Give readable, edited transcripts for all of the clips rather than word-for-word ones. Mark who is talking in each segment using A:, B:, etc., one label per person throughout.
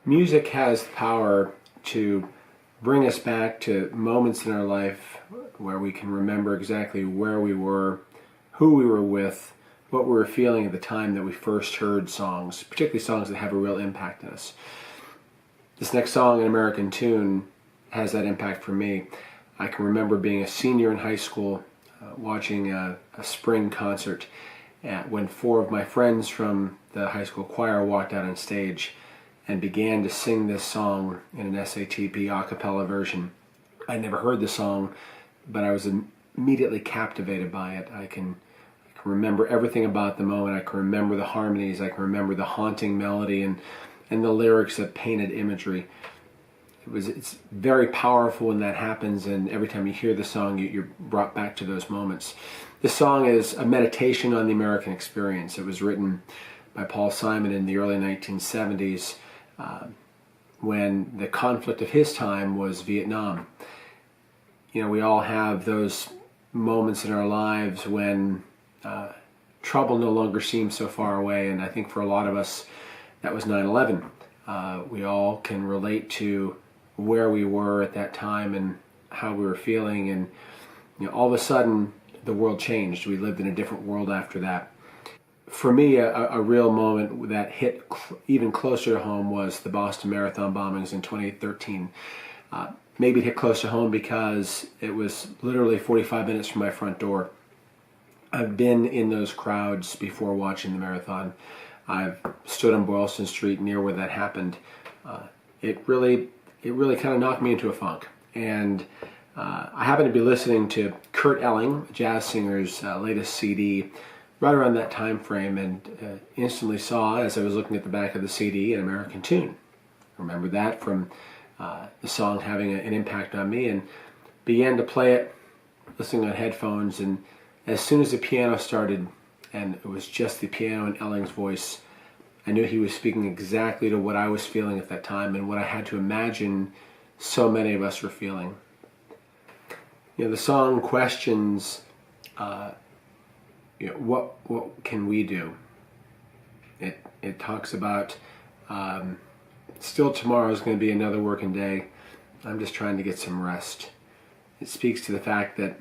A: Music has the power to bring us back to moments in our life where we can remember exactly where we were, who we were with, what we were feeling at the time that we first heard songs, particularly songs that have a real impact on us. This next song, An American Tune, has that impact for me. I can remember being a senior in high school, watching a spring concert when four of my friends from the high school choir walked out on stage and began to sing this song in an SATP a cappella version. I'd never heard the song, but I was immediately captivated by it. I can remember everything about the moment. I can remember the harmonies. I can remember the haunting melody and the lyrics that painted imagery. It's very powerful when that happens, and every time you hear the song, you're brought back to those moments. This song is a meditation on the American experience. It was written by Paul Simon in the early 1970s when the conflict of his time was Vietnam. You know, we all have those moments in our lives when trouble no longer seems so far away, and I think for a lot of us that was 9/11. We all can relate to where we were at that time and how we were feeling, and all of a sudden the world changed. We lived in a different world after that. For me, a real moment that hit even closer to home was the Boston Marathon bombings in 2013. Maybe it hit close to home because it was literally 45 minutes from my front door. I've been in those crowds before watching the marathon. I've stood on Boylston Street near where that happened. It really kind of knocked me into a funk. And I happened to be listening to Kurt Elling, a jazz singer's latest CD, right around that time frame, and instantly saw, as I was looking at the back of the CD, An American Tune. I remember that from the song having an impact on me, and began to play it, listening on headphones, and as soon as the piano started, and it was just the piano and Elling's voice, I knew he was speaking exactly to what I was feeling at that time and what I had to imagine so many of us were feeling. The song questions, what can we do? It talks about still tomorrow is going to be another working day. I'm just trying to get some rest. It speaks to the fact that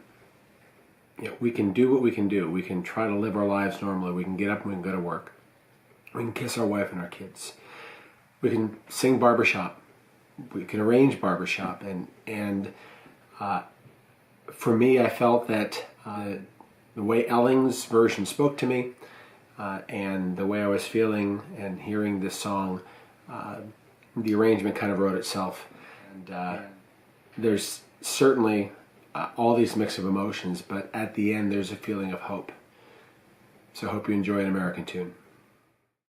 A: we can do what we can do. We can try to live our lives normally. We can get up and we can go to work. We can kiss our wife and our kids. We can sing barbershop. We can arrange barbershop. And for me, I felt that the way Elling's version spoke to me and the way I was feeling and hearing this song, the arrangement kind of wrote itself. And there's certainly all these mix of emotions, but at the end there's a feeling of hope. So I hope you enjoy An American Tune.